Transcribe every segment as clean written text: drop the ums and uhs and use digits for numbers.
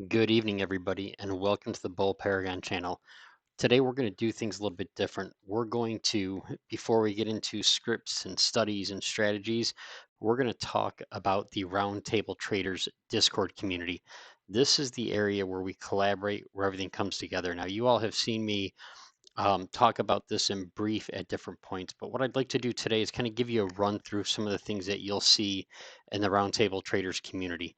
Good evening, everybody, and welcome to the BullParagon channel. Today, we're going to do things a little bit different. We're going to, before we get into scripts and studies and strategies, we're going to talk about the Roundtable Traders Discord community. This is the area where we collaborate, where everything comes together. Now, you all have seen me talk about this in brief at different points, but what I'd like to do today is kind of give you a run through some of the things that you'll see in the Roundtable Traders community.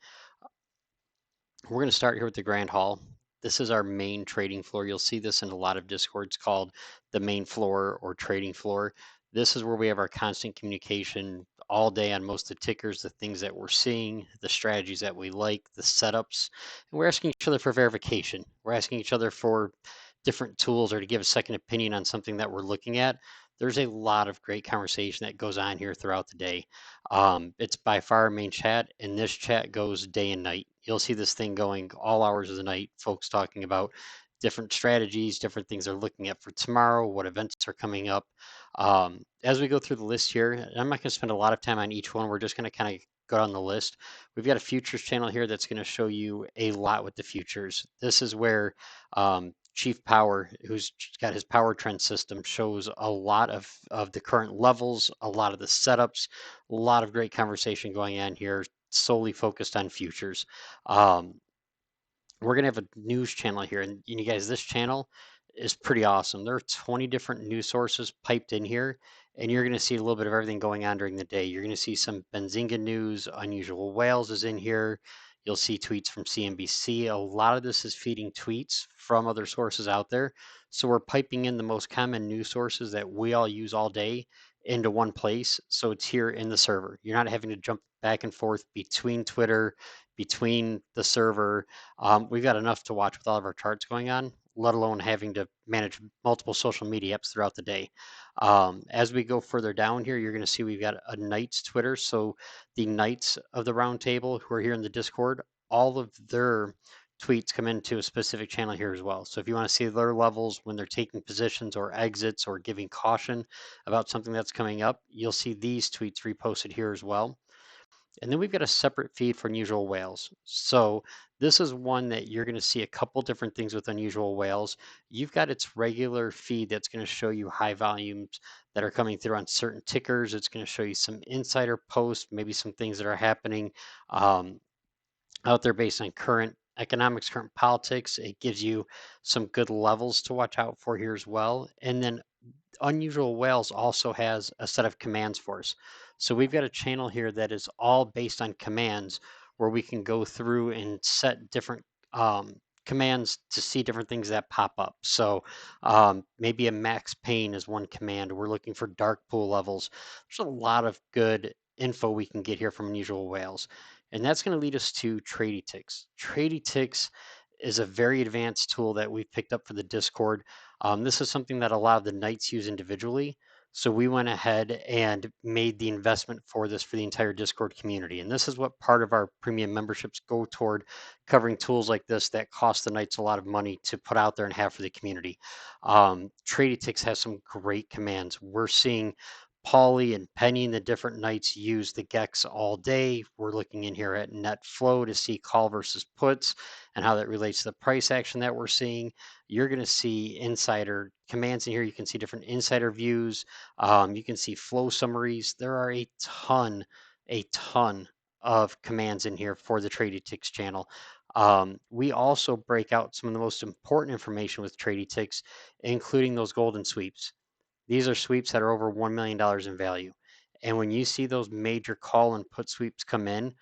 We're going to start here with the Grand Hall. This is our main trading floor. You'll see this in a lot of Discords called the main floor or trading floor. This is where we have our constant communication all day on most of the tickers, the things that we're seeing, the strategies that we like, the setups. And we're asking each other for verification. We're asking each other for different tools or to give a second opinion on something that we're looking at. There's a lot of great conversation that goes on here throughout the day. It's by far our main chat, and this chat goes day and night. You'll see this thing going all hours of the night, folks talking about different strategies, different things they're looking at for tomorrow, what events are coming up. As we go through the list here, and I'm not going to spend a lot of time on each one. We're just going to kind of go down the list. We've got a futures channel here that's going to show you a lot with the futures. This is where Chief Power, who's got his power trend system, shows a lot of the current levels, a lot of the setups, a lot of great conversation going on here, solely focused on futures. We're going to have a news channel here, and you guys, this channel is pretty awesome. There are 20 different news sources piped in here, and you're going to see a little bit of everything going on during the day. You're going to see some Benzinga news, unusual whales is in here. You'll see tweets from CNBC. A lot of this is feeding tweets from other sources out there. So we're piping in the most common news sources that we all use all day into one place. So it's here in the server. You're not having to jump back and forth between Twitter, between the server. We've got enough to watch with all of our charts going on, let alone having to manage multiple social media apps throughout the day. As we go further down here, you're going to see we've got a Knights Twitter. So the Knights of the Roundtable who are here in the Discord, all of their tweets come into a specific channel here as well. So if you want to see their levels when they're taking positions or exits or giving caution about something that's coming up, you'll see these tweets reposted here as well. And then we've got a separate feed for unusual whales. So this is one that you're going to see a couple different things with unusual whales. You've got its regular feed that's going to show you high volumes that are coming through on certain tickers. It's going to show you some insider posts, maybe some things that are happening out there based on current economics, current politics. It gives you some good levels to watch out for here as well. And then Unusual Whales also has a set of commands for us. So we've got a channel here that is all based on commands where we can go through and set different commands to see different things that pop up. So maybe a max pain is one command. We're looking for dark pool levels. There's a lot of good info we can get here from Unusual Whales. And that's going to lead us to Trady Ticks. Trady Ticks is a very advanced tool that we've picked up for the Discord. This is something that a lot of the Knights use individually. So we went ahead and made the investment for this for the entire Discord community. And this is what part of our premium memberships go toward, covering tools like this that cost the Knights a lot of money to put out there and have for the community. Trady Ticks has some great commands. We're seeing Paulie and Penny and the different Knights use the GEX all day. We're looking in here at net flow to see call versus puts and how that relates to the price action that we're seeing. You're going to see insider commands in here. You can see different insider views. You can see flow summaries. There are a ton of commands in here for the Trady Ticks channel. We also break out some of the most important information with Trady Ticks, including those golden sweeps. These are sweeps that are over $1 million in value. And when you see those major call and put sweeps come in,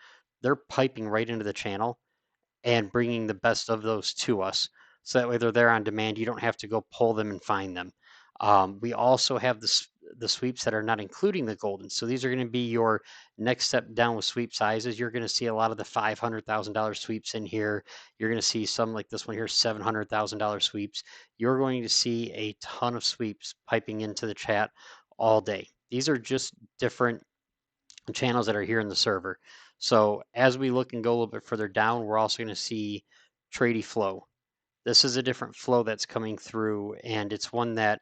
they're piping right into the channel and bringing the best of those to us. So that way they're there on demand. You don't have to go pull them and find them. We also have the sweeps that are not including the golden. So these are going to be your next step down with sweep sizes. You're going to see a lot of the $500,000 sweeps in here. You're going to see some like this one here, $700,000 sweeps. You're going to see a ton of sweeps piping into the chat all day. These are just different channels that are here in the server. So as we look and go a little bit further down, we're also going to see Trady Flow. This is a different flow that's coming through, and it's one that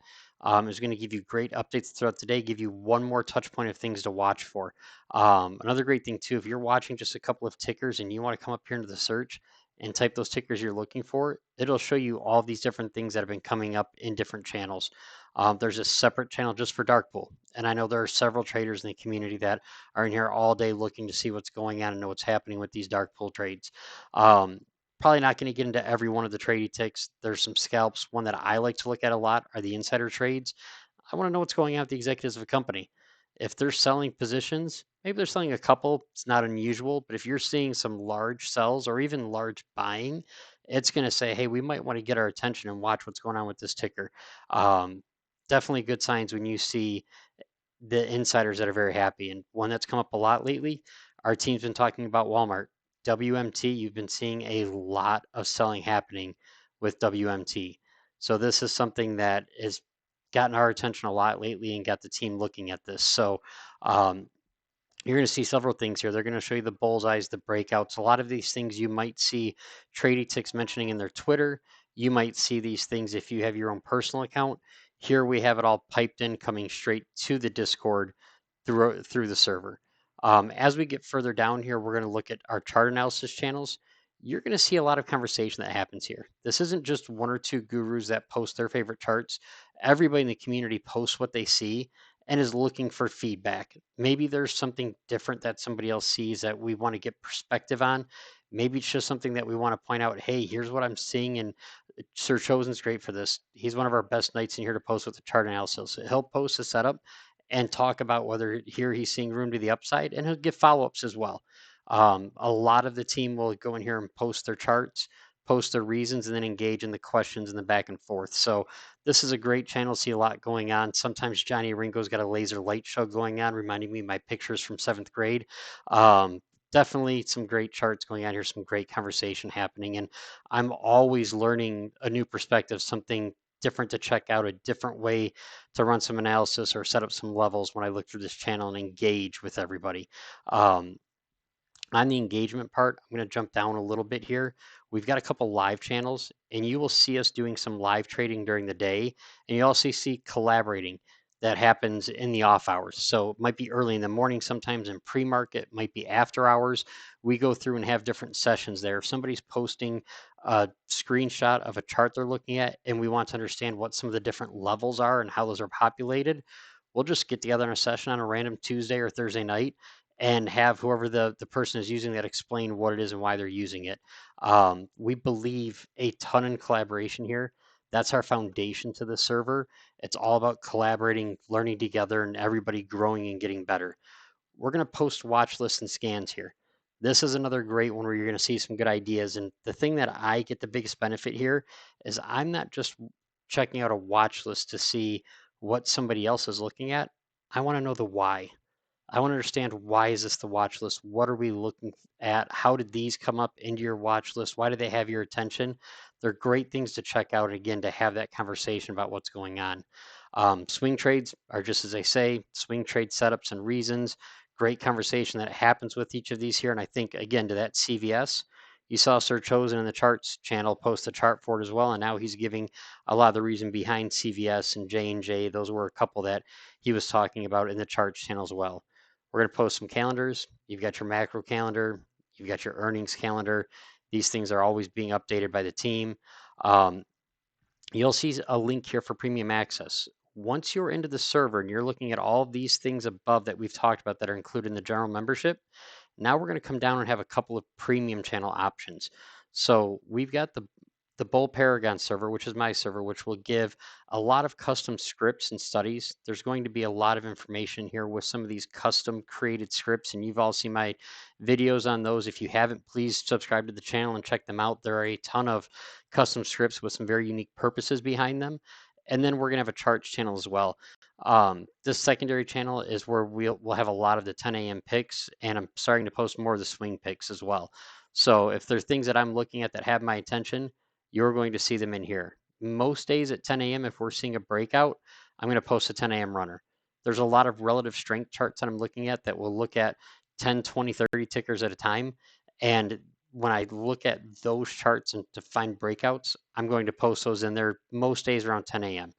is going to give you great updates throughout the day, give you one more touch point of things to watch for. Another great thing too, if you're watching just a couple of tickers and you want to come up here into the search and type those tickers you're looking for, it'll show you all these different things that have been coming up in different channels. There's a separate channel just for dark pool. And I know there are several traders in the community that are in here all day looking to see what's going on and know what's happening with these dark pool trades. Um, Probably not going to get into every one of the trading ticks. There's some scalps. One that I like to look at a lot are the insider trades. I want to know what's going on with the executives of a company. If they're selling positions, maybe they're selling a couple. It's not unusual, but if you're seeing some large sells or even large buying, it's going to say, hey, we might want to get our attention and watch what's going on with this ticker. Um, Definitely good signs when you see the insiders that are very happy. And one that's come up a lot lately, our team's been talking about Walmart. WMT, you've been seeing a lot of selling happening with WMT. So this is something that has gotten our attention a lot lately and got the team looking at this. So um, you're going to see several things here. They're going to show you the bullseyes, the breakouts. A lot of these things you might see Trading Ticks mentioning in their Twitter. You might see these things if you have your own personal account. Here we have it all piped in, coming straight to the Discord through the server. As we get further down here, we're going to look at our chart analysis channels. You're going to see a lot of conversation that happens here. This isn't just one or two gurus that post their favorite charts. Everybody in the community posts what they see and is looking for feedback. Maybe there's something different that somebody else sees that we want to get perspective on. Maybe it's just something that we want to point out. Hey, here's what I'm seeing, and Sir Chosen's great for this. He's one of our best knights in here to post with the chart analysis. He'll post a setup and talk about whether here he's seeing room to the upside, and he'll give follow-ups as well. A lot of the team will go in here and post their charts, post their reasons, and then engage in the questions and the back and forth. So this is a great channel. See a lot going on. Sometimes Johnny Ringo's got a laser light show going on, reminding me of my pictures from 7th grade. Definitely some great charts going on here, some great conversation happening. And I'm always learning a new perspective, something different to check out, a different way to run some analysis or set up some levels when I look through this channel and engage with everybody. Um, on the engagement part, I'm going to jump down a little bit here. We've got a couple live channels, and you will see us doing some live trading during the day, and you also see collaborating that happens in the off hours. So it might be early in the morning, sometimes in pre-market, might be after hours. We go through and have different sessions there. If somebody's posting a screenshot of a chart they're looking at, and we want to understand what some of the different levels are and how those are populated, we'll just get together in a session on a random Tuesday or Thursday night and have whoever the person is using that explain what it is and why they're using it. We believe a ton in collaboration here. That's our foundation to the server. It's all about collaborating, learning together, and everybody growing and getting better. We're going to post watch lists and scans here. This is another great one where you're going to see some good ideas. And the thing that I get the biggest benefit here is I'm not just checking out a watch list to see what somebody else is looking at. I want to know the why. I want to understand, why is this the watch list? What are we looking at? How did these come up into your watch list? Why do they have your attention? They're great things to check out, again, to have that conversation about what's going on. Swing trades are just as I say, swing trade setups and reasons. Great conversation that happens with each of these here. And I think, again, to that CVS, you saw Sir Chosen in the charts channel post a chart for it as well. And now he's giving a lot of the reason behind CVS and J&J. Those were a couple that he was talking about in the charts channel as well. We're going to post some calendars. You've got your macro calendar. You've got your earnings calendar. These things are always being updated by the team. You'll see a link here for premium access. Once you're into the server and you're looking at all of these things above that we've talked about that are included in the general membership, now we're going to come down and have a couple of premium channel options. So we've got the BullParagon server, which is my server, which will give a lot of custom scripts and studies. There's going to be a lot of information here with some of these custom created scripts, and you've all seen my videos on those. If you haven't, please subscribe to the channel and check them out. There are a ton of custom scripts with some very unique purposes behind them. And then we're going to have a charts channel as well. This secondary channel is where we'll have a lot of the 10 a.m. picks, and I'm starting to post more of the swing picks as well. So if there's things that I'm looking at that have my attention, you're going to see them in here. Most days at 10 a.m., if we're seeing a breakout, I'm going to post a 10 a.m. runner. There's a lot of relative strength charts that I'm looking at that will look at 10, 20, 30 tickers at a time. And when I look at those charts and to find breakouts, I'm going to post those in there most days around 10 a.m.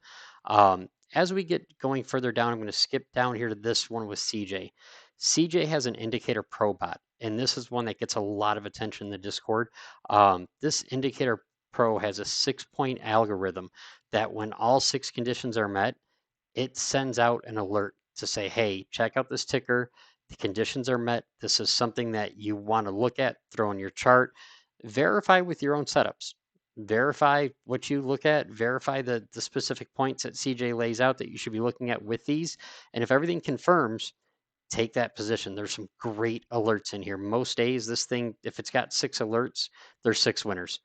As we get going further down, I'm going to skip down here to this one with CJ. CJ has an indicator pro bot. and this is one that gets a lot of attention in the Discord. This indicator pro has a 6-point algorithm that when all 6 conditions are met, it sends out an alert to say, hey, check out this ticker. The conditions are met. This is something that you want to look at, throw in your chart, verify with your own setups. Verify what you look at, verify the specific points that CJ lays out that you should be looking at with these. And if everything confirms, take that position. There's some great alerts in here. Most days, this thing, if it's got 6 alerts, there's 6 winners.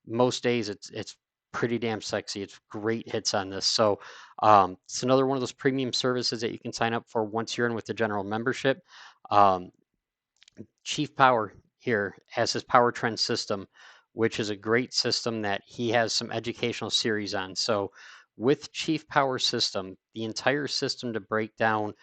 Most days, it's pretty damn sexy. It's great hits on this. So it's another one of those premium services that you can sign up for once you're in with the general membership. Um, Chief Power here has his Power Trend system, which is a great system that he has some educational series on. So with Chief Power system, the entire system to break down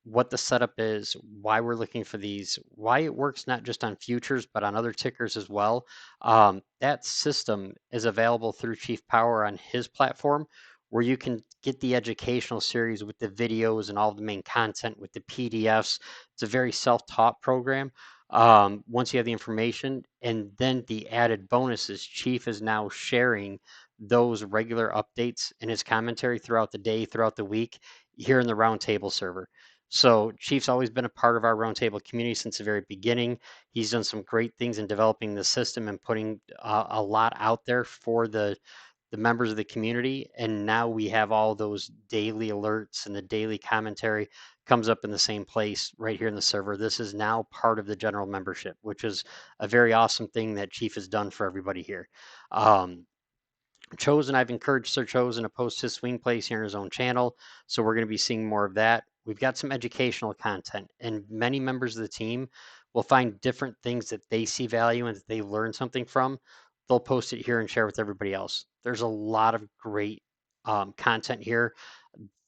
what the setup is, why we're looking for these, why it works not just on futures, but on other tickers as well. That system is available through Chief Power on his platform, where you can get the educational series with the videos and all the main content with the PDFs. It's a very self-taught program. Once you have the information, and then the added bonuses, Chief is now sharing those regular updates in his commentary throughout the day, throughout the week, here in the Roundtable server. So Chief's always been a part of our Roundtable community since the very beginning. He's done some great things in developing the system and putting a lot out there for the members of the community. And now we have all those daily alerts and the daily commentary comes up in the same place right here in the server. This is now part of the general membership, which is a very awesome thing that Chief has done for everybody here. Chosen, I've encouraged Sir Chosen to post his swing plays here in his own channel. So we're going to be seeing more of that. We've got some educational content, and many members of the team will find different things that they see value and that they learn something from. They'll post it here and share with everybody else. There's a lot of great content here.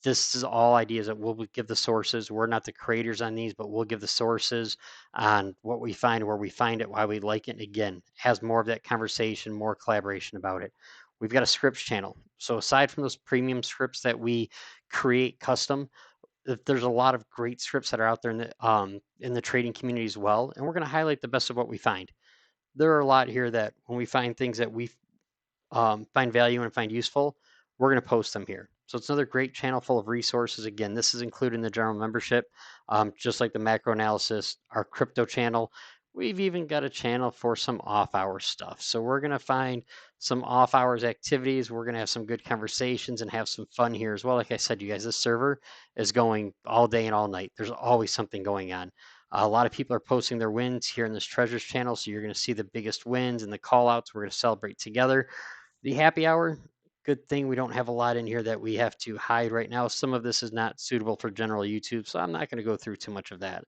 This is all ideas that we'll give the sources. We're not the creators on these, but we'll give the sources on what we find, where we find it, why we like it. And again, has more of that conversation, more collaboration about it. We've got a scripts channel. So aside from those premium scripts that we create custom, there's a lot of great scripts that are out there in the trading community as well. And we're going to highlight the best of what we find. There are a lot here that when we find things that we find value and find useful, we're going to post them here. So it's another great channel full of resources. Again, this is included in the general membership, just like the macro analysis, our crypto channel. We've even got a channel for some off hour stuff. So we're going to find some off hours activities. We're going to have some good conversations and have some fun here as well. Like I said, you guys, this server is going all day and all night. There's always something going on. A lot of people are posting their wins here in this treasures channel. So you're going to see the biggest wins and the call outs. We're going to celebrate together. The happy hour, good thing we don't have a lot in here that we have to hide right now. Some of this is not suitable for general YouTube, so I'm not going to go through too much of that.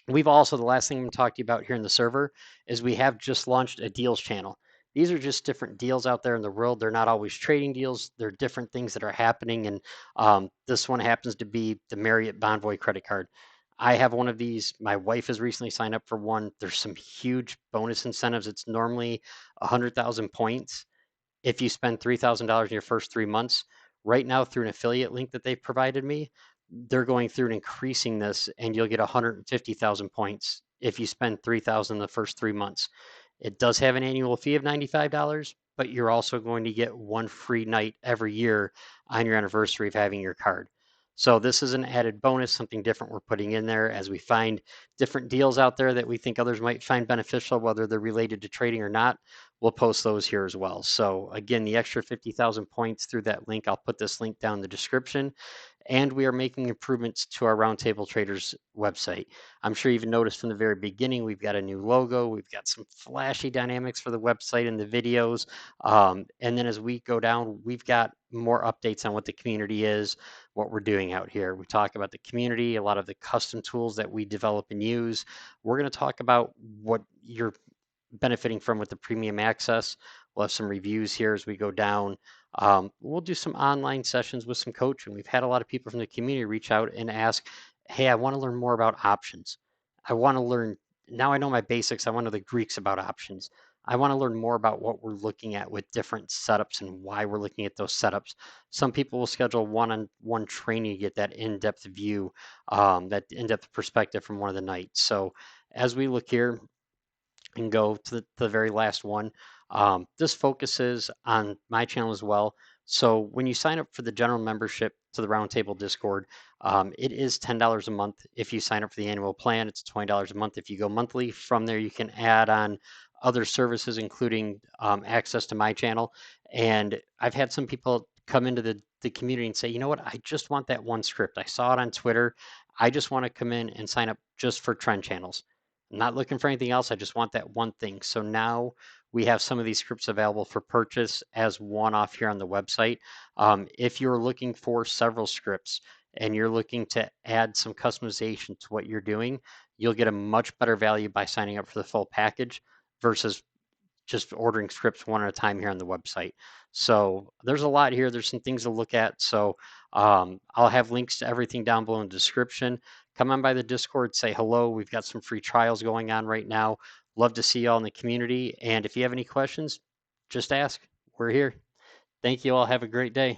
We've also, the last thing I'm going to talk to you about here in the server is we have just launched a deals channel. These are just different deals out there in the world. They're not always trading deals. They're different things that are happening. And this one happens to be the Marriot Bonvoy credit card. I have one of these. My wife has recently signed up for one. There's some huge bonus incentives. It's normally 100,000 points if you spend $3,000 in your first 3 months. Right now, through an affiliate link that they've provided me, they're going through and increasing this, and you'll get 150,000 points if you spend 3,000 in the first 3 months. It does have an annual fee of $95, but you're also going to get one free night every year on your anniversary of having your card. So this is an added bonus, something different we're putting in there as we find different deals out there that we think others might find beneficial, whether they're related to trading or not. We'll post those here as well. So again, the extra 50,000 points through that link, I'll put this link down in the description. And we are making improvements to our Roundtable Traders website. I'm sure you've noticed from the very beginning, we've got a new logo. We've got some flashy dynamics for the website and the videos. And then as we go down, we've got more updates on what the community is, what we're doing out here. We talk about the community, a lot of the custom tools that we develop and use. We're going to talk about what you're benefiting from with the premium access. We'll have some reviews here as we go down. We'll do some online sessions with some coaching. We've had a lot of people from the community reach out and ask, hey, I want to learn more about options. I want to learn, now I know my basics. I want to know the Greeks about options. I want to learn more about what we're looking at with different setups and why we're looking at those setups. Some people will schedule one-on-one training to get that in-depth view, that in-depth perspective from one of the nights. So as we look here, and go to the very last one. This focuses on my channel as well. So when you sign up for the general membership to the Roundtable Discord, it is $10 a month. If you sign up for the annual plan, it's $20 a month. If you go monthly, from there you can add on other services, including access to my channel. And I've had some people come into the community and say, you know what, I just want that one script. I saw it on Twitter. I just want to come in and sign up just for trend channels. I'm not looking for anything else. I just want that one thing. So now we have some of these scripts available for purchase as one off here on the website. If you're looking for several scripts and you're looking to add some customization to what you're doing, you'll get a much better value by signing up for the full package versus just ordering scripts one at a time here on the website. So there's a lot here. There's some things to look at. So I'll have links to everything down below in the description. Come on by the Discord, say hello. We've got some free trials going on right now. Love to see you all in the community. And if you have any questions, just ask. We're here. Thank you all. Have a great day.